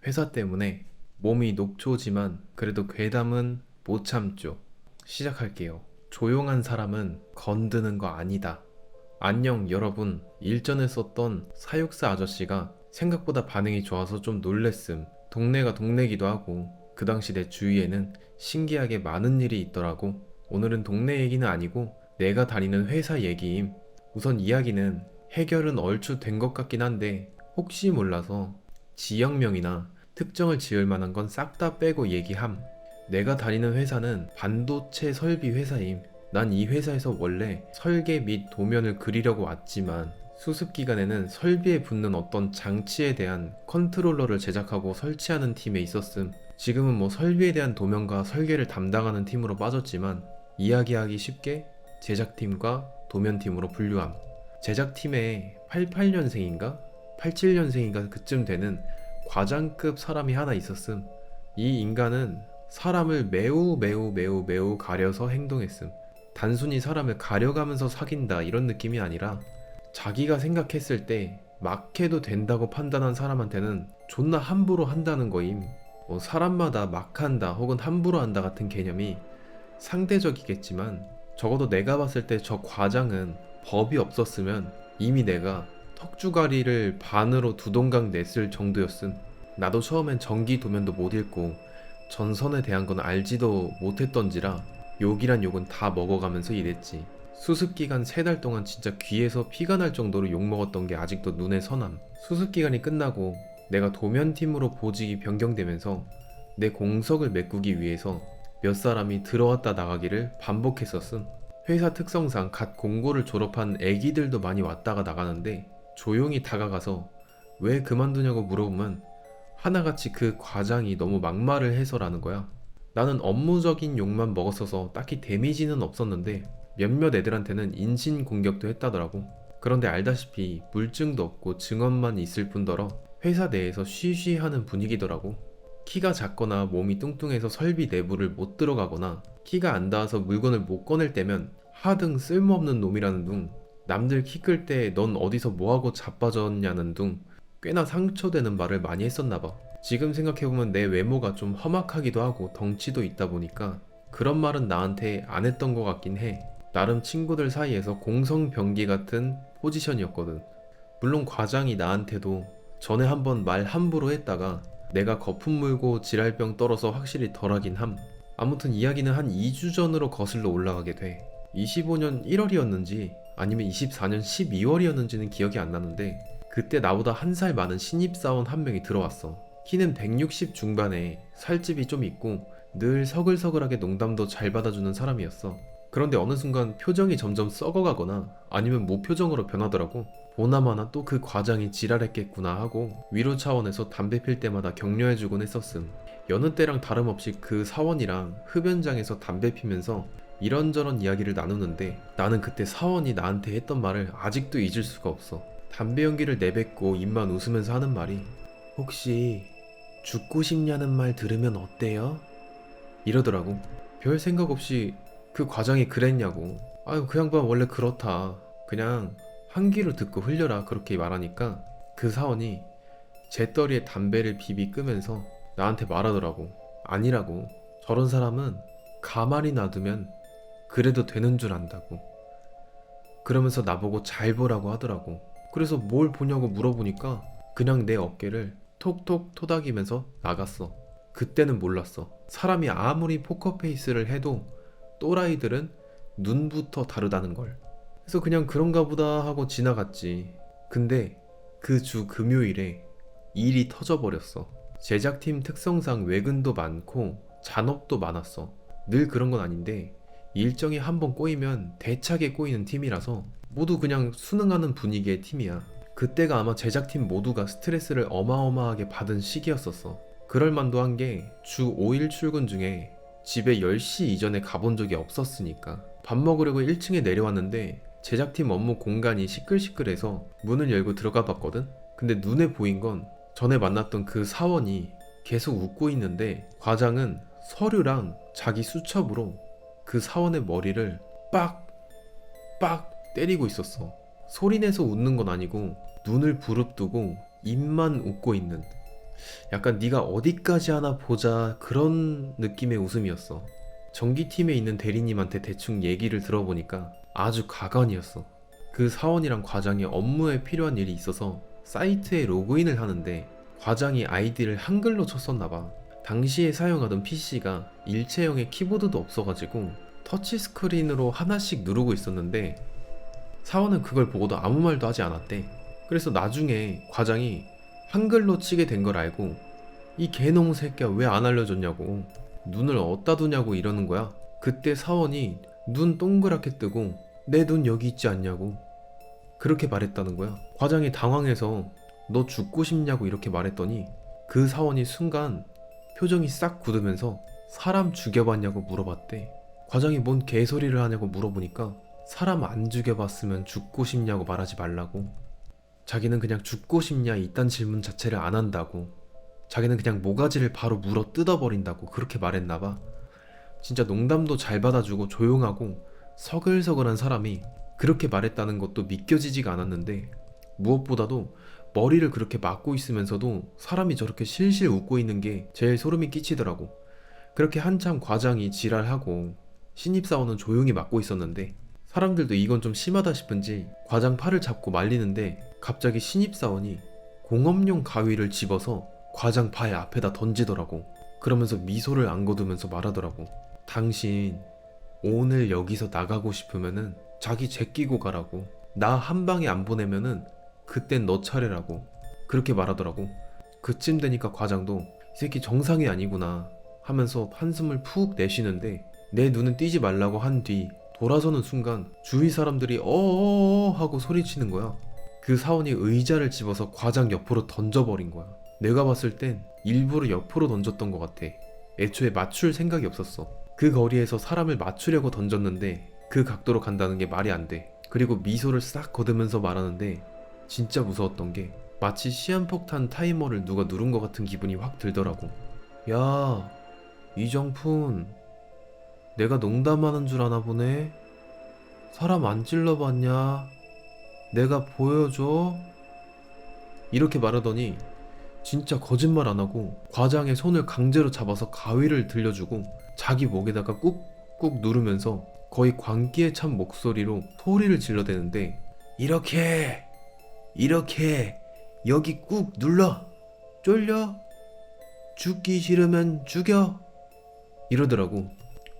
회사 때문에 몸이 녹초지만 그래도 괴담은 못 참죠. 시작할게요. 조용한 사람은 건드는 거 아니다. 안녕 여러분. 일전에 썼던 사육사 아저씨가 생각보다 반응이 좋아서 좀 놀랬음. 동네가 동네기도 하고 그 당시 내 주위에는 신기하게 많은 일이 있더라고. 오늘은 동네 얘기는 아니고 내가 다니는 회사 얘기임. 우선 이야기는 해결은 얼추 된 것 같긴 한데 혹시 몰라서 지역명이나 특정을 지을 만한 건 싹 다 빼고 얘기함. 내가 다니는 회사는 반도체 설비 회사임. 난 이 회사에서 원래 설계 및 도면을 그리려고 왔지만 수습 기간에는 설비에 붙는 어떤 장치에 대한 컨트롤러를 제작하고 설치하는 팀에 있었음. 지금은 뭐 설비에 대한 도면과 설계를 담당하는 팀으로 빠졌지만 이야기하기 쉽게 제작팀과 도면팀으로 분류함. 제작팀에 88년생인가? 87년생인가 그쯤 되는 과장급 사람이 하나 있었음. 이 인간은 사람을 매우 매우 매우 매우 가려서 행동했음. 단순히 사람을 가려가면서 사귄다 이런 느낌이 아니라 자기가 생각했을 때 막 해도 된다고 판단한 사람한테는 존나 함부로 한다는 거임. 뭐 사람마다 막 한다 혹은 함부로 한다 같은 개념이 상대적이겠지만 적어도 내가 봤을 때 저 과장은 법이 없었으면 이미 내가 턱주가리를 반으로 두 동강 냈을 정도였음. 나도 처음엔 전기 도면도 못 읽고 전선에 대한 건 알지도 못했던지라 욕이란 욕은 다 먹어가면서 일했지. 수습기간 3달 동안 진짜 귀에서 피가 날 정도로 욕먹었던 게 아직도 눈에 선함. 수습기간이 끝나고 내가 도면팀으로 보직이 변경되면서 내 공석을 메꾸기 위해서 몇 사람이 들어왔다 나가기를 반복했었음. 회사 특성상 갓 공고를 졸업한 애기들도 많이 왔다가 나가는데 조용히 다가가서 왜 그만두냐고 물어보면 하나같이 그 과장이 너무 막말을 해서라는 거야. 나는 업무적인 욕만 먹었어서 딱히 데미지는 없었는데 몇몇 애들한테는 인신공격도 했다더라고. 그런데 알다시피 물증도 없고 증언만 있을 뿐더러 회사 내에서 쉬쉬하는 분위기더라고. 키가 작거나 몸이 뚱뚱해서 설비 내부를 못 들어가거나 키가 안 닿아서 물건을 못 꺼낼 때면 하등 쓸모없는 놈이라는 둥, 남들 키 클 때 넌 어디서 뭐하고 자빠졌냐는 둥 꽤나 상처되는 말을 많이 했었나봐. 지금 생각해보면 내 외모가 좀 험악하기도 하고 덩치도 있다 보니까 그런 말은 나한테 안 했던 것 같긴 해. 나름 친구들 사이에서 공성병기 같은 포지션이었거든. 물론 과장이 나한테도 전에 한번 말 함부로 했다가 내가 거품 물고 지랄병 떨어서 확실히 덜하긴 함. 아무튼 이야기는 한 2주 전으로 거슬러 올라가게 돼. 25년 1월이었는지 아니면 24년 12월이었는지는 기억이 안 나는데 그때 나보다 한 살 많은 신입사원 한 명이 들어왔어. 키는 160 중반에 살집이 좀 있고 늘 서글서글하게 농담도 잘 받아주는 사람이었어. 그런데 어느 순간 표정이 점점 썩어가거나 아니면 무표정으로 변하더라고. 보나마나 또 그 과장이 지랄했겠구나 하고 위로 차원에서 담배 필 때마다 격려해주곤 했었음. 여느 때랑 다름없이 그 사원이랑 흡연장에서 담배 피면서 이런저런 이야기를 나누는데 나는 그때 사원이 나한테 했던 말을 아직도 잊을 수가 없어. 담배 연기를 내뱉고 입만 웃으면서 하는 말이 혹시 죽고 싶냐는 말 들으면 어때요? 이러더라고. 별 생각 없이 그 과장이 그랬냐고. 아유 그 양반 원래 그렇다. 그냥 한 귀로 듣고 흘려라 그렇게 말하니까 그 사원이 재떨이에 담배를 비비 끄면서 나한테 말하더라고. 아니라고. 저런 사람은 가만히 놔두면 그래도 되는 줄 안다고. 그러면서 나보고 잘 보라고 하더라고. 그래서 뭘 보냐고 물어보니까 그냥 내 어깨를 톡톡 토닥이면서 나갔어. 그때는 몰랐어. 사람이 아무리 포커페이스를 해도 또라이들은 눈부터 다르다는 걸. 그래서 그냥 그런가 보다 하고 지나갔지. 근데 그 주 금요일에 일이 터져버렸어. 제작팀 특성상 외근도 많고 잔업도 많았어. 늘 그런 건 아닌데 일정이 한번 꼬이면 대차게 꼬이는 팀이라서 모두 그냥 순응하는 분위기의 팀이야. 그때가 아마 제작팀 모두가 스트레스를 어마어마하게 받은 시기였었어. 그럴만도 한 게 주 5일 출근 중에 집에 10시 이전에 가본 적이 없었으니까. 밥 먹으려고 1층에 내려왔는데 제작팀 업무 공간이 시끌시끌해서 문을 열고 들어가 봤거든? 근데 눈에 보인 건 전에 만났던 그 사원이 계속 웃고 있는데 과장은 서류랑 자기 수첩으로 그 사원의 머리를 빡 때리고 있었어. 소리내서 웃는 건 아니고 눈을 부릅뜨고 입만 웃고 있는. 약간 네가 어디까지 하나 보자 그런 느낌의 웃음이었어. 전기팀에 있는 대리님한테 대충 얘기를 들어보니까 아주 가관이었어. 그 사원이랑 과장이 업무에 필요한 일이 있어서 사이트에 로그인을 하는데 과장이 아이디를 한글로 쳤었나봐. 당시에 사용하던 PC가 일체형의 키보드도 없어가지고 터치스크린으로 하나씩 누르고 있었는데 사원은 그걸 보고도 아무 말도 하지 않았대. 그래서 나중에 과장이 한글로 치게 된 걸 알고 이 개놈의 새끼야 왜 안 알려줬냐고, 눈을 어디다 두냐고 이러는 거야. 그때 사원이 눈 동그랗게 뜨고 내 눈 여기 있지 않냐고 그렇게 말했다는 거야. 과장이 당황해서 너 죽고 싶냐고 이렇게 말했더니 그 사원이 순간 표정이 싹 굳으면서 사람 죽여봤냐고 물어봤대. 과장이 뭔 개소리를 하냐고 물어보니까 사람 안 죽여봤으면 죽고 싶냐고 말하지 말라고. 자기는 그냥 죽고 싶냐 이딴 질문 자체를 안 한다고. 자기는 그냥 모가지를 바로 물어 뜯어버린다고 그렇게 말했나봐. 진짜 농담도 잘 받아주고 조용하고 서글서글한 사람이 그렇게 말했다는 것도 믿겨지지가 않았는데, 무엇보다도 머리를 그렇게 막고 있으면서도 사람이 저렇게 실실 웃고 있는 게 제일 소름이 끼치더라고. 그렇게 한참 과장이 지랄하고 신입사원은 조용히 막고 있었는데 사람들도 이건 좀 심하다 싶은지 과장 팔을 잡고 말리는데 갑자기 신입사원이 공업용 가위를 집어서 과장 발 앞에다 던지더라고. 그러면서 미소를 안 거두면서 말하더라고. 당신 오늘 여기서 나가고 싶으면은 자기 제끼고 가라고. 나 한 방에 안 보내면은 그땐 너 차례라고. 그렇게 말하더라고. 그쯤 되니까 과장도 이 새끼 정상이 아니구나 하면서 한숨을 푹 내쉬는데 내 눈은 띄지 말라고 한 뒤 돌아서는 순간 주위 사람들이 어어어 하고 소리치는 거야. 그 사원이 의자를 집어서 과장 옆으로 던져버린 거야. 내가 봤을 땐 일부러 옆으로 던졌던 것 같아. 애초에 맞출 생각이 없었어. 그 거리에서 사람을 맞추려고 던졌는데 그 각도로 간다는 게 말이 안 돼. 그리고 미소를 싹 거두면서 말하는데 진짜 무서웠던 게 마치 시한폭탄 타이머를 누가 누른 것 같은 기분이 확 들더라고. 야, 이정푼, 내가 농담하는 줄 아나 보네? 사람 안 찔러봤냐? 내가 보여줘? 이렇게 말하더니 진짜 거짓말 안 하고 과장의 손을 강제로 잡아서 가위를 들려주고 자기 목에다가 꾹꾹 누르면서 거의 광기에 찬 목소리로 소리를 질러대는데, 이렇게 여기 꾹 눌러, 쫄려, 죽기 싫으면 죽여 이러더라고.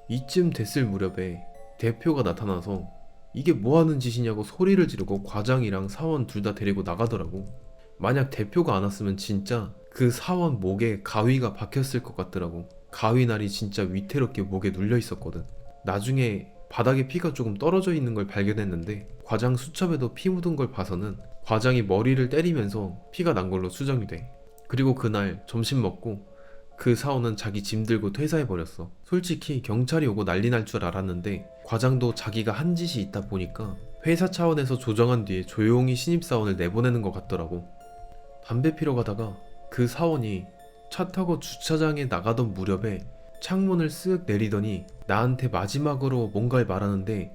이쯤 됐을 무렵에 대표가 나타나서 이게 뭐하는 짓이냐고 소리를 지르고 과장이랑 사원 둘 다 데리고 나가더라고. 만약 대표가 안 왔으면 진짜 그 사원 목에 가위가 박혔을 것 같더라고. 가위날이 진짜 위태롭게 목에 눌려 있었거든. 나중에 바닥에 피가 조금 떨어져 있는 걸 발견했는데 과장 수첩에도 피 묻은 걸 봐서는 과장이 머리를 때리면서 피가 난 걸로 수정이 돼. 그리고 그날 점심 먹고 그 사원은 자기 짐 들고 퇴사해버렸어. 솔직히 경찰이 오고 난리 날 줄 알았는데 과장도 자기가 한 짓이 있다 보니까 회사 차원에서 조정한 뒤에 조용히 신입사원을 내보내는 것 같더라고. 담배 피러 가다가 그 사원이 차 타고 주차장에 나가던 무렵에 창문을 쓱 내리더니 나한테 마지막으로 뭔가를 말하는데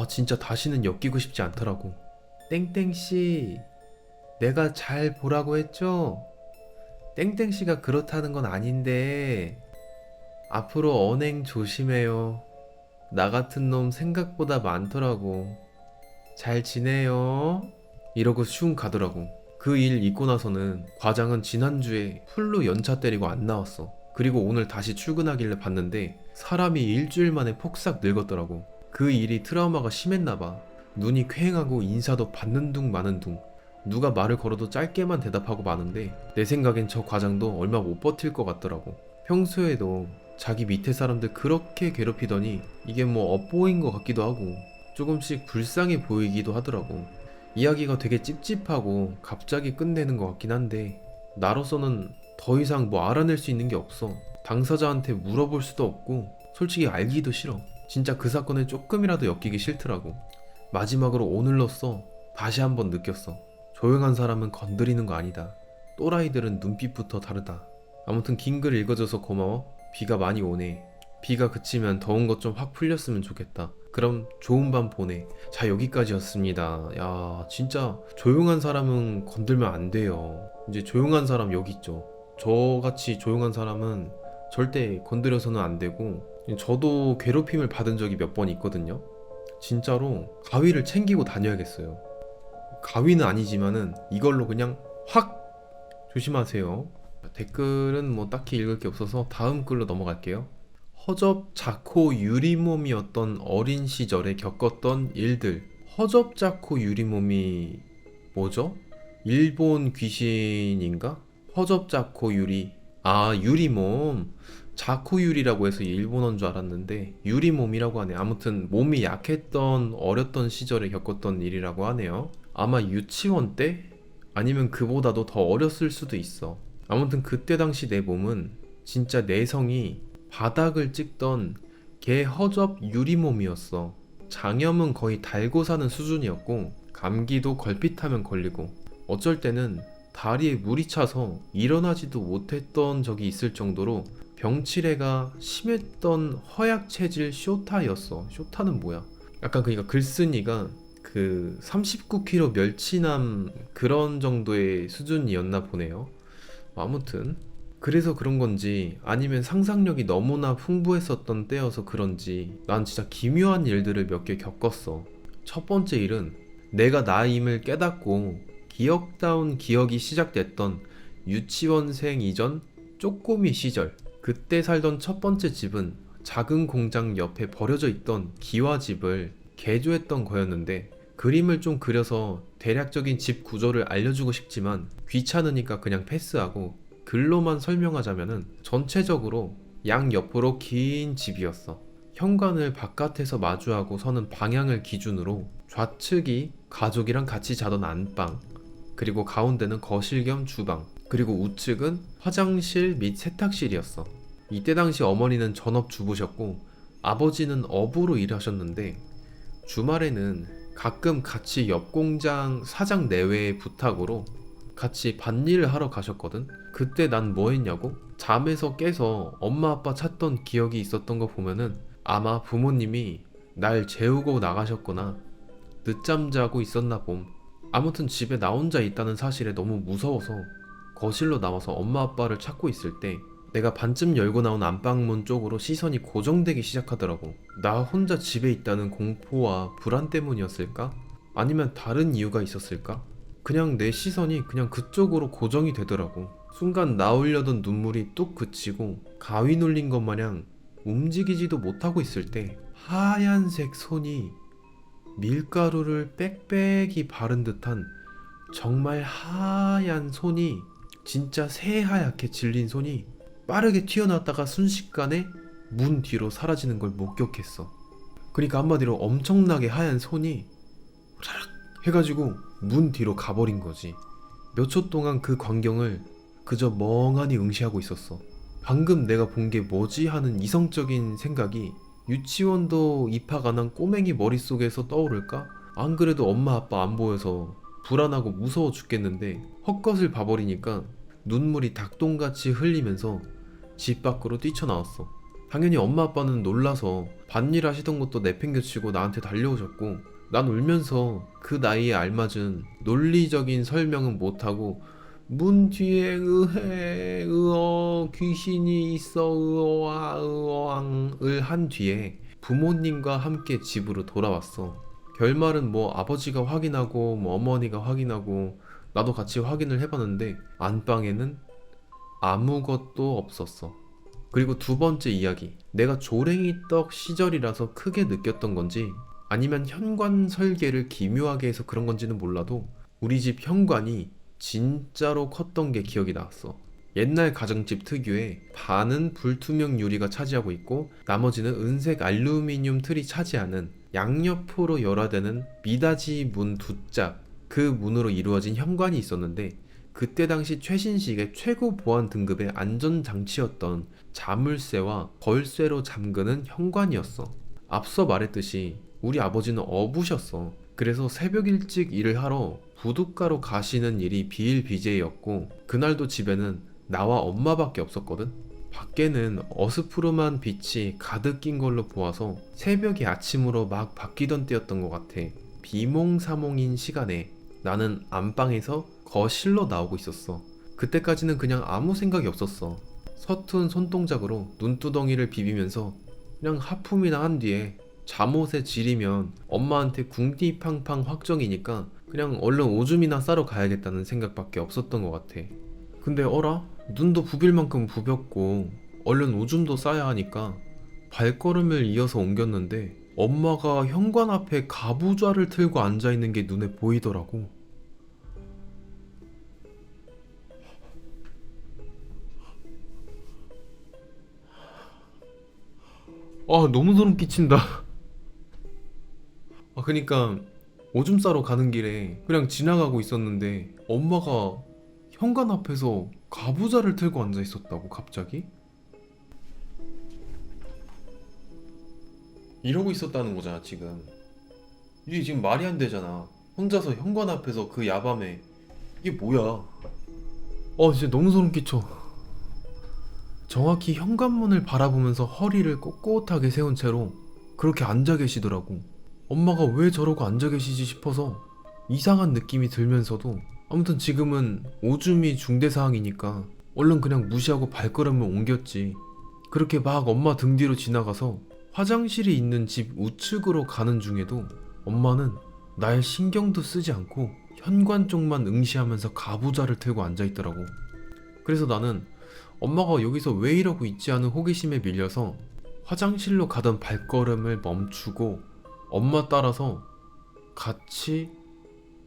진짜 다시는 엮이고 싶지 않더라고. 땡땡씨, 내가 잘 보라고 했죠? 땡땡씨가 그렇다는 건 아닌데 앞으로 언행 조심해요. 나 같은 놈 생각보다 많더라고. 잘 지내요. 이러고 슝 가더라고. 그 일 있고 나서는 과장은 지난주에 풀로 연차 때리고 안 나왔어. 그리고 오늘 다시 출근하길래 봤는데 사람이 일주일 만에 폭삭 늙었더라고. 그 일이 트라우마가 심했나봐. 눈이 퀭하고 인사도 받는 둥 마는 둥. 누가 말을 걸어도 짧게만 대답하고 마는데 내 생각엔 저 과장도 얼마 못 버틸 것 같더라고. 평소에도 자기 밑에 사람들 그렇게 괴롭히더니 이게 뭐 업보인 것 같기도 하고 조금씩 불쌍해 보이기도 하더라고. 이야기가 되게 찝찝하고 갑자기 끝내는 것 같긴 한데 나로서는 더 이상 뭐 알아낼 수 있는 게 없어. 당사자한테 물어볼 수도 없고 솔직히 알기도 싫어. 진짜 그 사건에 조금이라도 엮이기 싫더라고. 마지막으로 오늘로써 다시 한번 느꼈어. 조용한 사람은 건드리는 거 아니다. 또라이들은 눈빛부터 다르다. 아무튼 긴 글 읽어줘서 고마워. 비가 많이 오네. 비가 그치면 더운 것 좀 확 풀렸으면 좋겠다. 그럼 좋은 밤 보내. 자, 여기까지였습니다. 야, 진짜 조용한 사람은 건들면 안 돼요. 이제 조용한 사람 여기 있죠. 저같이 조용한 사람은 절대 건드려서는 안 되고, 저도 괴롭힘을 받은 적이 몇 번 있거든요. 진짜로 가위를 챙기고 다녀야겠어요. 가위는 아니지만은 이걸로 그냥 확. 조심하세요. 댓글은 뭐 딱히 읽을 게 없어서 다음 글로 넘어갈게요. 허접 자코 유리몸이었던 어린 시절에 겪었던 일들. 허접 자코 유리몸이 뭐죠? 일본 귀신인가? 허접 자코 유리. 아, 유리몸. 자코 유리라고 해서 일본어인 줄 알았는데 유리몸이라고 하네. 아무튼 몸이 약했던 어렸던 시절에 겪었던 일이라고 하네요. 아마 유치원 때? 아니면 그보다도 더 어렸을 수도 있어. 아무튼 그때 당시 내 몸은 진짜 내성이 바닥을 찍던 개 허접 유리몸이었어. 장염은 거의 달고 사는 수준이었고, 감기도 걸핏하면 걸리고, 어쩔 때는 다리에 물이 차서 일어나지도 못했던 적이 있을 정도로 병치레가 심했던 허약 체질 쇼타였어. 쇼타는 뭐야? 약간 그러니까 글쓴이가 그 39kg 멸치남 그런 정도의 수준이었나 보네요. 아무튼 그래서 그런 건지 아니면 상상력이 너무나 풍부했었던 때여서 그런지 난 진짜 기묘한 일들을 몇 개 겪었어. 첫 번째 일은 내가 나임을 깨닫고 기억다운 기억이 시작됐던 유치원생 이전 쪼꼬미 시절. 그때 살던 첫 번째 집은 작은 공장 옆에 버려져 있던 기와집을 개조했던 거였는데, 그림을 좀 그려서 대략적인 집 구조를 알려주고 싶지만 귀찮으니까 그냥 패스하고 글로만 설명하자면은 전체적으로 양옆으로 긴 집이었어. 현관을 바깥에서 마주하고 서는 방향을 기준으로 좌측이 가족이랑 같이 자던 안방, 그리고 가운데는 거실 겸 주방, 그리고 우측은 화장실 및 세탁실이었어. 이때 당시 어머니는 전업주부셨고 아버지는 어부로 일하셨는데, 주말에는 가끔 같이 옆 공장 사장 내외의 부탁으로 같이 밭일을 하러 가셨거든. 그때 난 뭐 했냐고? 잠에서 깨서 엄마 아빠 찾던 기억이 있었던 거 보면은 아마 부모님이 날 재우고 나가셨거나 늦잠 자고 있었나 봄. 아무튼 집에 나 혼자 있다는 사실에 너무 무서워서 거실로 나와서 엄마 아빠를 찾고 있을 때 내가 반쯤 열고 나온 안방문 쪽으로 시선이 고정되기 시작하더라고. 나 혼자 집에 있다는 공포와 불안 때문이었을까? 아니면 다른 이유가 있었을까? 그냥 내 시선이 그냥 그쪽으로 고정이 되더라고. 순간 나오려던 눈물이 뚝 그치고 가위 눌린 것 마냥 움직이지도 못하고 있을 때 하얀색 손이 밀가루를 빽빽이 바른 듯한 정말 하얀 손이, 진짜 새하얗게 질린 손이 빠르게 튀어나왔다가 순식간에 문 뒤로 사라지는 걸 목격했어. 그러니까 한마디로 엄청나게 하얀 손이 후다닥 해가지고 문 뒤로 가버린 거지. 몇 초 동안 그 광경을 그저 멍하니 응시하고 있었어. 방금 내가 본 게 뭐지 하는 이성적인 생각이 유치원도 입학 안 한 꼬맹이 머릿속에서 떠오를까? 안 그래도 엄마 아빠 안 보여서 불안하고 무서워 죽겠는데 헛것을 봐버리니까 눈물이 닭똥같이 흘리면서 집 밖으로 뛰쳐나왔어. 당연히 엄마 아빠는 놀라서 밭일 하시던 것도 내팽겨치고 나한테 달려오셨고, 난 울면서 그 나이에 알맞은 논리적인 설명은 못하고 문 뒤에 의해 의어 귀신이 있어 의어와 의어왕을 한 뒤에 부모님과 함께 집으로 돌아왔어. 결말은 뭐 아버지가 확인하고 뭐 어머니가 확인하고 나도 같이 확인을 해봤는데 안방에는 아무것도 없었어. 그리고 두 번째 이야기. 내가 조랭이 떡 시절이라서 크게 느꼈던 건지 아니면 현관 설계를 기묘하게 해서 그런 건지는 몰라도 우리 집 현관이 진짜로 컸던 게 기억이 나왔어. 옛날 가정집 특유의 반은 불투명 유리가 차지하고 있고 나머지는 은색 알루미늄 틀이 차지하는 양옆으로 열화되는 미닫이 문 두 짝, 그 문으로 이루어진 현관이 있었는데, 그때 당시 최신식의 최고 보안 등급의 안전장치였던 자물쇠와 걸쇠로 잠그는 현관이었어. 앞서 말했듯이 우리 아버지는 어부셨어. 그래서 새벽 일찍 일을 하러 부둣가로 가시는 일이 비일비재였고, 그날도 집에는 나와 엄마밖에 없었거든. 밖에는 어스푸름한 빛이 가득 낀 걸로 보아서 새벽이 아침으로 막 바뀌던 때였던 것 같아. 비몽사몽인 시간에 나는 안방에서 거실로 나오고 있었어. 그때까지는 그냥 아무 생각이 없었어. 서툰 손동작으로 눈두덩이를 비비면서 그냥 하품이나 한 뒤에 잠옷에 지리면 엄마한테 궁디팡팡 확정이니까 그냥 얼른 오줌이나 싸러 가야겠다는 생각밖에 없었던 것 같아. 근데 어라? 눈도 부빌 만큼 부볐고 얼른 오줌도 싸야 하니까 발걸음을 이어서 옮겼는데 엄마가 현관 앞에 가부좌를 틀고 앉아있는 게 눈에 보이더라고. 아, 너무 소름 끼친다. 그니까 오줌 싸러 가는 길에 그냥 지나가고 있었는데 엄마가 현관 앞에서 가부좌를 틀고 앉아 있었다고 갑자기? 이러고 있었다는 거잖아 지금. 이게 지금 말이 안 되잖아. 혼자서 현관 앞에서 그 야밤에. 이게 뭐야? 진짜 너무 소름 끼쳐. 정확히 현관문을 바라보면서 허리를 꼿꼿하게 세운 채로 그렇게 앉아 계시더라고. 엄마가 왜 저러고 앉아 계시지 싶어서 이상한 느낌이 들면서도 아무튼 지금은 오줌이 중대 사항이니까 얼른 그냥 무시하고 발걸음을 옮겼지. 그렇게 막 엄마 등 뒤로 지나가서 화장실이 있는 집 우측으로 가는 중에도 엄마는 날 신경도 쓰지 않고 현관 쪽만 응시하면서 가부좌를 틀고 앉아있더라고. 그래서 나는 엄마가 여기서 왜 이러고 있지 하는 호기심에 밀려서 화장실로 가던 발걸음을 멈추고 엄마 따라서 같이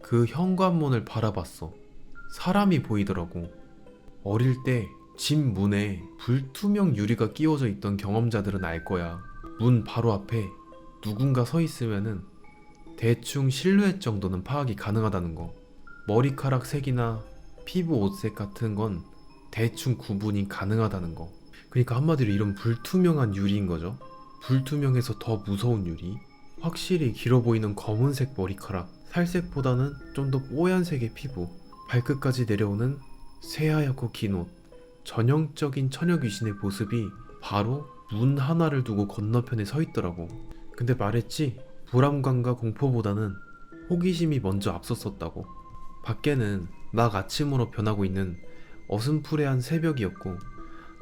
그 현관문을 바라봤어. 사람이 보이더라고. 어릴 때 집 문에 불투명 유리가 끼워져 있던 경험자들은 알 거야. 문 바로 앞에 누군가 서 있으면은 대충 실루엣 정도는 파악이 가능하다는 거. 머리카락 색이나 피부 옷색 같은 건 대충 구분이 가능하다는 거. 그러니까 한마디로 이런 불투명한 유리인 거죠. 불투명해서 더 무서운 유리. 확실히 길어 보이는 검은색 머리카락, 살색보다는 좀 더 뽀얀색의 피부, 발끝까지 내려오는 새하얗고 긴 옷. 전형적인 처녀 귀신의 모습이 바로 문 하나를 두고 건너편에 서 있더라고. 근데 말했지, 불안감과 공포보다는 호기심이 먼저 앞섰었다고. 밖에는 막 아침으로 변하고 있는 어슴푸레한 새벽이었고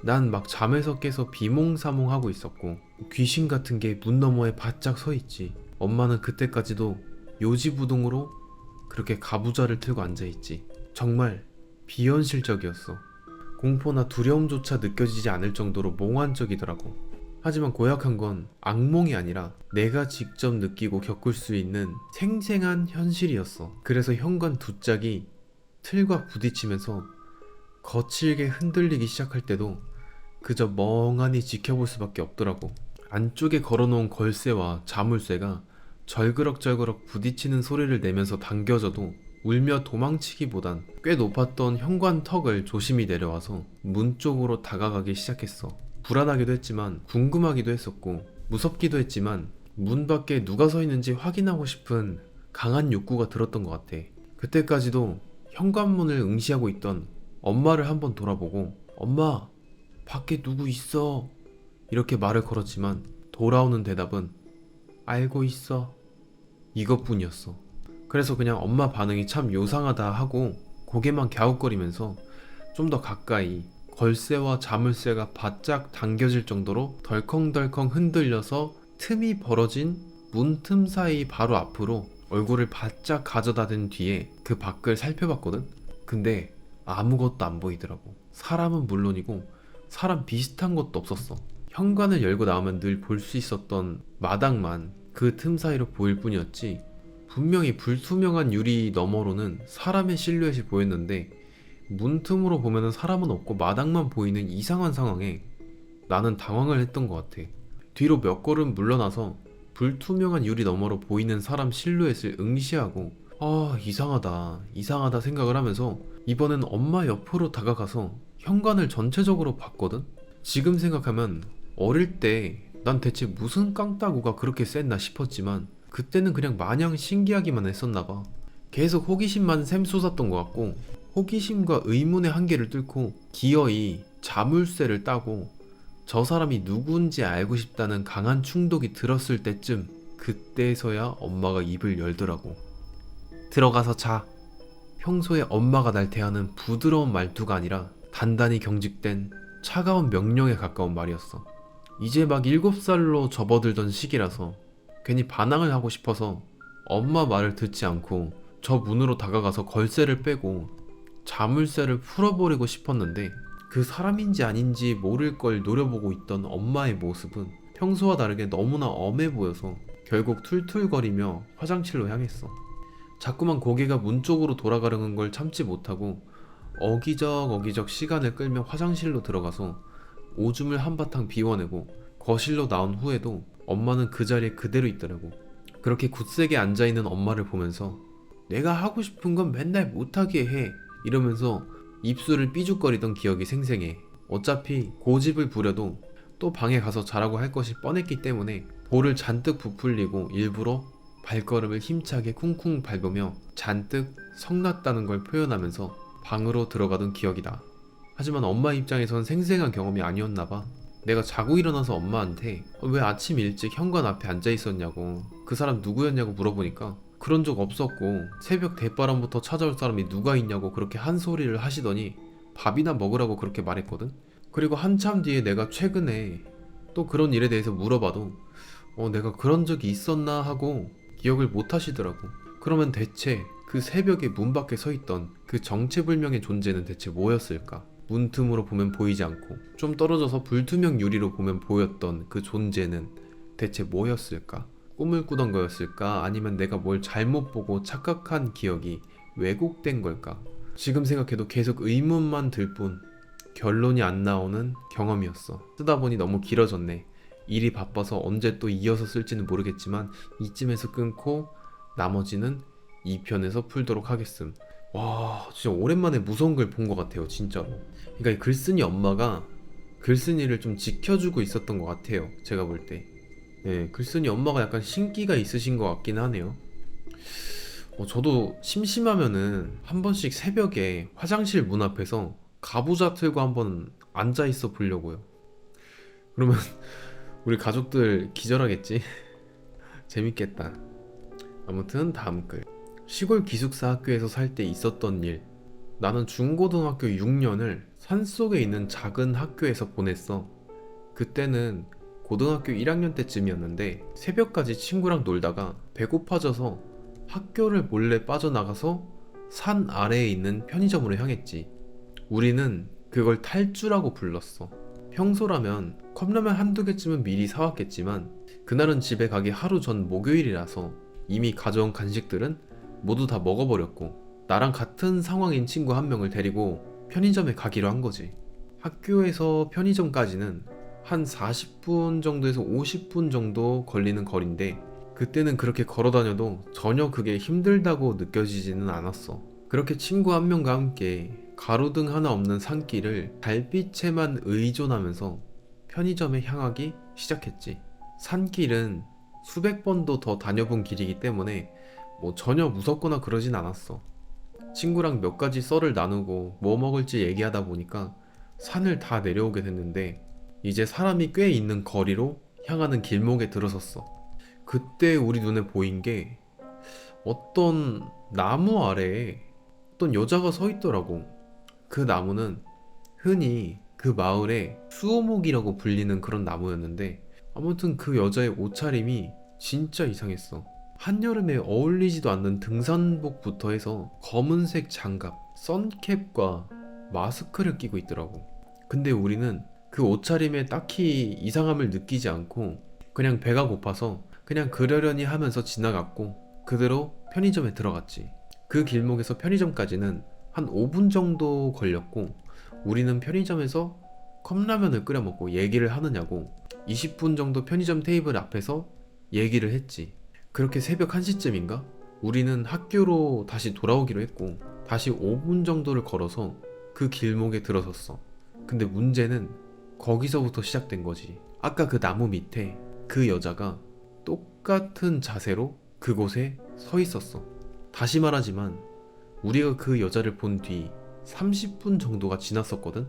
난 막 잠에서 깨서 비몽사몽하고 있었고 귀신 같은 게 문 너머에 바짝 서 있지. 엄마는 그때까지도 요지부동으로 그렇게 가부좌를 틀고 앉아있지. 정말 비현실적이었어. 공포나 두려움조차 느껴지지 않을 정도로 몽환적이더라고. 하지만 고약한 건 악몽이 아니라 내가 직접 느끼고 겪을 수 있는 생생한 현실이었어. 그래서 현관 두 짝이 틀과 부딪히면서 거칠게 흔들리기 시작할 때도 그저 멍하니 지켜볼 수밖에 없더라고. 안쪽에 걸어놓은 걸쇠와 자물쇠가 절그럭절그럭 부딪히는 소리를 내면서 당겨져도 울며 도망치기보단 꽤 높았던 현관 턱을 조심히 내려와서 문 쪽으로 다가가기 시작했어. 불안하기도 했지만 궁금하기도 했었고 무섭기도 했지만 문 밖에 누가 서 있는지 확인하고 싶은 강한 욕구가 들었던 것 같아. 그때까지도 현관문을 응시하고 있던 엄마를 한번 돌아보고 엄마, 밖에 누구 있어? 이렇게 말을 걸었지만 돌아오는 대답은 알고 있어. 이것뿐이었어. 그래서 그냥 엄마 반응이 참 요상하다 하고 고개만 갸웃거리면서 좀 더 가까이 걸쇠와 자물쇠가 바짝 당겨질 정도로 덜컹덜컹 흔들려서 틈이 벌어진 문틈 사이 바로 앞으로 얼굴을 바짝 가져다 댄 뒤에 그 밖을 살펴봤거든? 근데 아무것도 안 보이더라고. 사람은 물론이고 사람 비슷한 것도 없었어. 현관을 열고 나오면 늘 볼 수 있었던 마당만 그 틈 사이로 보일 뿐이었지 분명히 불투명한 유리 너머로는 사람의 실루엣이 보였는데 문틈으로 보면 사람은 없고 마당만 보이는 이상한 상황에 나는 당황을 했던 것 같아. 뒤로 몇 걸음 물러나서 불투명한 유리 너머로 보이는 사람 실루엣을 응시하고 이상하다 생각을 하면서 이번엔 엄마 옆으로 다가가서 현관을 전체적으로 봤거든? 지금 생각하면 어릴 때 난 대체 무슨 깡따구가 그렇게 셌나 싶었지만 그때는 그냥 마냥 신기하기만 했었나봐. 계속 호기심만 샘솟았던 것 같고 호기심과 의문의 한계를 뚫고 기어이 자물쇠를 따고 저 사람이 누군지 알고 싶다는 강한 충동이 들었을 때쯤 그때서야 엄마가 입을 열더라고. 들어가서 자. 평소에 엄마가 날 대하는 부드러운 말투가 아니라 단단히 경직된 차가운 명령에 가까운 말이었어. 이제 막 7살로 접어들던 시기라서 괜히 반항을 하고 싶어서 엄마 말을 듣지 않고 저 문으로 다가가서 걸쇠를 빼고 자물쇠를 풀어버리고 싶었는데, 그 사람인지 아닌지 모를 걸 노려보고 있던 엄마의 모습은 평소와 다르게 너무나 엄해 보여서 결국 툴툴거리며 화장실로 향했어. 자꾸만 고개가 문 쪽으로 돌아가려는 걸 참지 못하고 어기적 시간을 끌며 화장실로 들어가서 오줌을 한바탕 비워내고 거실로 나온 후에도 엄마는 그 자리에 그대로 있더라고. 그렇게 굳세게 앉아있는 엄마를 보면서 내가 하고 싶은 건 맨날 못하게 해 이러면서 입술을 삐죽거리던 기억이 생생해. 어차피 고집을 부려도 또 방에 가서 자라고 할 것이 뻔했기 때문에 볼을 잔뜩 부풀리고 일부러 발걸음을 힘차게 쿵쿵 밟으며 잔뜩 성났다는 걸 표현하면서 방으로 들어가던 기억이다. 하지만 엄마 입장에선 생생한 경험이 아니었나봐. 내가 자고 일어나서 엄마한테 왜 아침 일찍 현관 앞에 앉아 있었냐고, 그 사람 누구였냐고 물어보니까 그런 적 없었고 새벽 대바람부터 찾아올 사람이 누가 있냐고 그렇게 한 소리를 하시더니 밥이나 먹으라고 그렇게 말했거든. 그리고 한참 뒤에 내가 최근에 또 그런 일에 대해서 물어봐도 내가 그런 적이 있었나 하고 기억을 못 하시더라고. 그러면 대체 그 새벽에 문 밖에 서 있던 그 정체불명의 존재는 대체 뭐였을까? 문틈으로 보면 보이지 않고 좀 떨어져서 불투명 유리로 보면 보였던 그 존재는 대체 뭐였을까? 꿈을 꾸던 거였을까? 아니면 내가 뭘 잘못 보고 착각한 기억이 왜곡된 걸까? 지금 생각해도 계속 의문만 들 뿐 결론이 안 나오는 경험이었어. 쓰다 보니 너무 길어졌네. 일이 바빠서 언제 또 이어서 쓸지는 모르겠지만 이쯤에서 끊고 나머지는 2편에서 풀도록 하겠음. 와, 진짜 오랜만에 무서운 걸 본 것 같아요, 진짜로. 그러니까 이 글쓴이 엄마가 글쓴이를 좀 지켜주고 있었던 것 같아요, 제가 볼 때. 네, 글쓴이 엄마가 약간 신기가 있으신 것 같긴 하네요. 저도 심심하면은 한 번씩 새벽에 화장실 문 앞에서 가부좌 틀고 한번 앉아 있어 보려고요. 그러면 우리 가족들 기절하겠지? 재밌겠다. 아무튼 다음 글. 시골 기숙사 학교에서 살 때 있었던 일. 나는 중고등학교 6년을 산속에 있는 작은 학교에서 보냈어. 그때는 고등학교 1학년 때쯤이었는데 새벽까지 친구랑 놀다가 배고파져서 학교를 몰래 빠져나가서 산 아래에 있는 편의점으로 향했지. 우리는 그걸 탈주라고 불렀어. 평소라면 컵라면 한두 개쯤은 미리 사왔겠지만 그날은 집에 가기 하루 전 목요일이라서 이미 가져온 간식들은 모두 다 먹어버렸고 나랑 같은 상황인 친구 한 명을 데리고 편의점에 가기로 한 거지. 학교에서 편의점까지는 한 40분 정도에서 50분 정도 걸리는 거리인데 그때는 그렇게 걸어다녀도 전혀 그게 힘들다고 느껴지지는 않았어. 그렇게 친구 한 명과 함께 가로등 하나 없는 산길을 달빛에만 의존하면서 편의점에 향하기 시작했지. 산길은 수백 번도 더 다녀본 길이기 때문에 전혀 무섭거나 그러진 않았어. 친구랑 몇 가지 썰을 나누고 뭐 먹을지 얘기하다 보니까 산을 다 내려오게 됐는데 이제 사람이 꽤 있는 거리로 향하는 길목에 들어섰어. 그때 우리 눈에 보인 게 어떤 나무 아래에 어떤 여자가 서 있더라고. 그 나무는 흔히 그 마을의 수호목이라고 불리는 그런 나무였는데 아무튼 그 여자의 옷차림이 진짜 이상했어. 한여름에 어울리지도 않는 등산복부터 해서 검은색 장갑, 선캡과 마스크를 끼고 있더라고. 근데 우리는 그 옷차림에 딱히 이상함을 느끼지 않고 그냥 배가 고파서 그냥 그러려니 하면서 지나갔고 그대로 편의점에 들어갔지. 그 길목에서 편의점까지는 한 5분 정도 걸렸고 우리는 편의점에서 컵라면을 끓여 먹고 얘기를 하느냐고 20분 정도 편의점 테이블 앞에서 얘기를 했지. 그렇게 새벽 1시쯤인가? 우리는 학교로 다시 돌아오기로 했고 다시 5분 정도를 걸어서 그 길목에 들어섰어. 근데 문제는 거기서부터 시작된 거지. 아까 그 나무 밑에 그 여자가 똑같은 자세로 그곳에 서 있었어. 다시 말하지만 우리가 그 여자를 본 뒤 30분 정도가 지났었거든?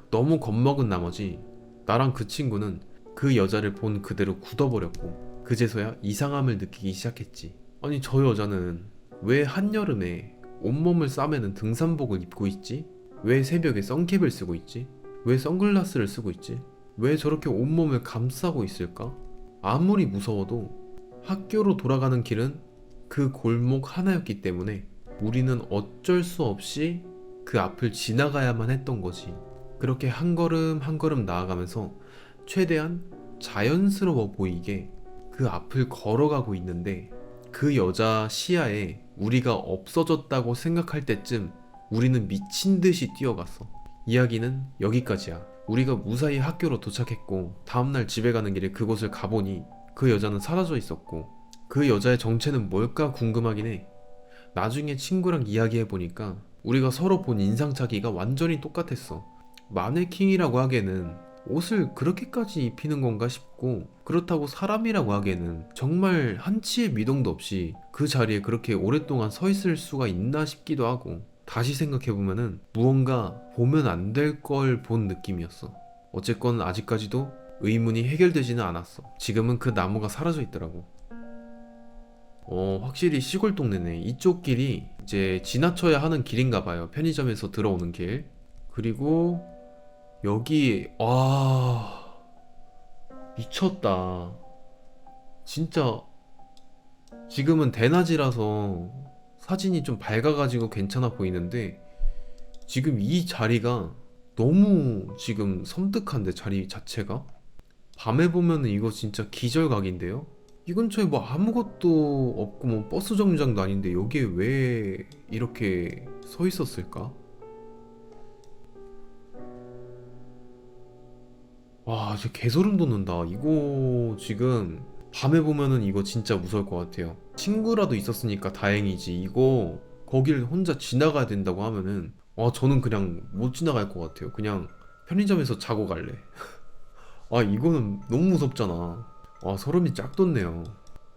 너무 겁먹은 나머지 나랑 그 친구는 그 여자를 본 그대로 굳어버렸고 그제서야 이상함을 느끼기 시작했지. 아니 저 여자는 왜 한여름에 온몸을 싸매는 등산복을 입고 있지? 왜 새벽에 선캡을 쓰고 있지? 왜 선글라스를 쓰고 있지? 왜 저렇게 온몸을 감싸고 있을까? 아무리 무서워도 학교로 돌아가는 길은 그 골목 하나였기 때문에 우리는 어쩔 수 없이 그 앞을 지나가야만 했던 거지. 그렇게 한 걸음 한 걸음 나아가면서 최대한 자연스러워 보이게 그 앞을 걸어가고 있는데, 그 여자 시야에 우리가 없어졌다고 생각할 때쯤 우리는 미친 듯이 뛰어갔어. 이야기는 여기까지야. 우리가 무사히 학교로 도착했고 다음날 집에 가는 길에 그곳을 가보니 그 여자는 사라져 있었고, 그 여자의 정체는 뭘까 궁금하긴 해. 나중에 친구랑 이야기해보니까 우리가 서로 본 인상착의가 완전히 똑같았어. 마네킹이라고 하기에는 옷을 그렇게까지 입히는 건가 싶고, 그렇다고 사람이라고 하기에는 정말 한치의 미동도 없이 그 자리에 그렇게 오랫동안 서 있을 수가 있나 싶기도 하고, 다시 생각해보면은 무언가 보면 안 될 걸 본 느낌이었어. 어쨌건 아직까지도 의문이 해결되지는 않았어. 지금은 그 나무가 사라져 있더라고. 확실히 시골 동네네. 이쪽 길이 이제 지나쳐야 하는 길인가 봐요. 편의점에서 들어오는 길. 그리고 여기, 미쳤다. 진짜 지금은 대낮이라서 사진이 좀 밝아가지고 괜찮아 보이는데, 지금 이 자리가 너무 지금 섬뜩한데, 자리 자체가 밤에 보면은 이거 진짜 기절각인데요. 이 근처에 뭐 아무것도 없고 뭐 버스 정류장도 아닌데 여기에 왜 이렇게 서 있었을까? 와, 진짜 개소름 돋는다. 이거 지금 밤에 보면은 이거 진짜 무서울 것 같아요. 친구라도 있었으니까 다행이지. 이거 거길 혼자 지나가야 된다고 하면은 저는 그냥 못 지나갈 것 같아요. 그냥 편의점에서 자고 갈래. 이거는 너무 무섭잖아. 소름이 쫙 돋네요.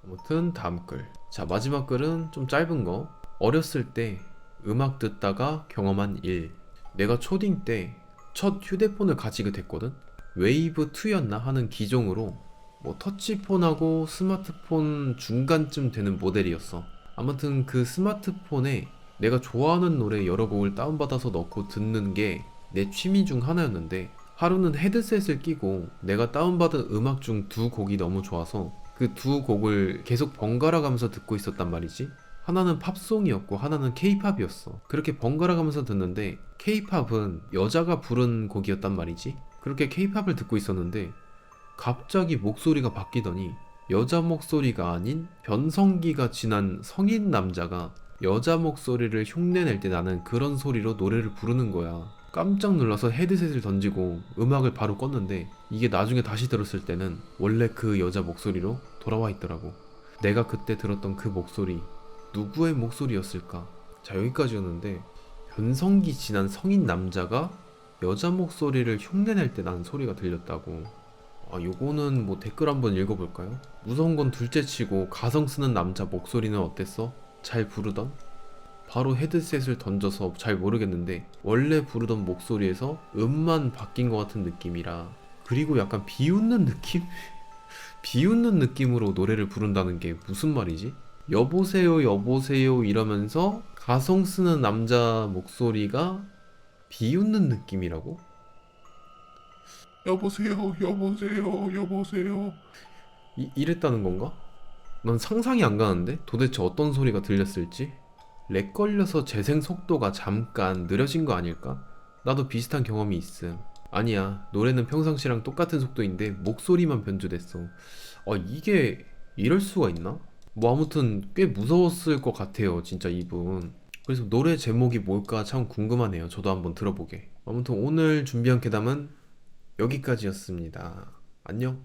아무튼 다음 글. 자, 마지막 글은 좀 짧은 거. 어렸을 때 음악 듣다가 경험한 일. 내가 초딩 때 첫 휴대폰을 가지게 됐거든. 웨이브 2였나 하는 기종으로 뭐 터치폰하고 스마트폰 중간쯤 되는 모델이었어. 아무튼 그 스마트폰에 내가 좋아하는 노래 여러 곡을 다운받아서 넣고 듣는 게 내 취미 중 하나였는데, 하루는 헤드셋을 끼고 내가 다운받은 음악 중 두 곡이 너무 좋아서 그 두 곡을 계속 번갈아 가면서 듣고 있었단 말이지. 하나는 팝송이었고 하나는 케이팝이었어. 그렇게 번갈아 가면서 듣는데 케이팝은 여자가 부른 곡이었단 말이지. 그렇게 케이팝을 듣고 있었는데 갑자기 목소리가 바뀌더니 여자 목소리가 아닌 변성기가 지난 성인 남자가 여자 목소리를 흉내낼 때 나는 그런 소리로 노래를 부르는 거야. 깜짝 놀라서 헤드셋을 던지고 음악을 바로 껐는데, 이게 나중에 다시 들었을 때는 원래 그 여자 목소리로 돌아와 있더라고. 내가 그때 들었던 그 목소리, 누구의 목소리였을까? 자, 여기까지였는데 변성기 지난 성인 남자가 여자 목소리를 흉내낼 때 난 소리가 들렸다고. 요거는 뭐 댓글 한번 읽어볼까요? 무서운 건 둘째치고 가성 쓰는 남자 목소리는 어땠어? 잘 부르던? 바로 헤드셋을 던져서 잘 모르겠는데 원래 부르던 목소리에서 음만 바뀐 것 같은 느낌이라. 그리고 약간 비웃는 느낌? 비웃는 느낌으로 노래를 부른다는 게 무슨 말이지? 여보세요 여보세요 이러면서 가성 쓰는 남자 목소리가 비웃는 느낌이라고? 여보세요, 여보세요, 여보세요. 이랬다는 건가? 난 상상이 안 가는데? 도대체 어떤 소리가 들렸을지? 렉 걸려서 재생 속도가 잠깐 느려진 거 아닐까? 나도 비슷한 경험이 있음. 아니야, 노래는 평상시랑 똑같은 속도인데 목소리만 변조됐어. 이게 이럴 수가 있나? 뭐 아무튼 꽤 무서웠을 것 같아요, 진짜 이분. 그래서 노래 제목이 뭘까 참 궁금하네요. 저도 한번 들어보게. 아무튼 오늘 준비한 괴담은 여기까지였습니다. 안녕.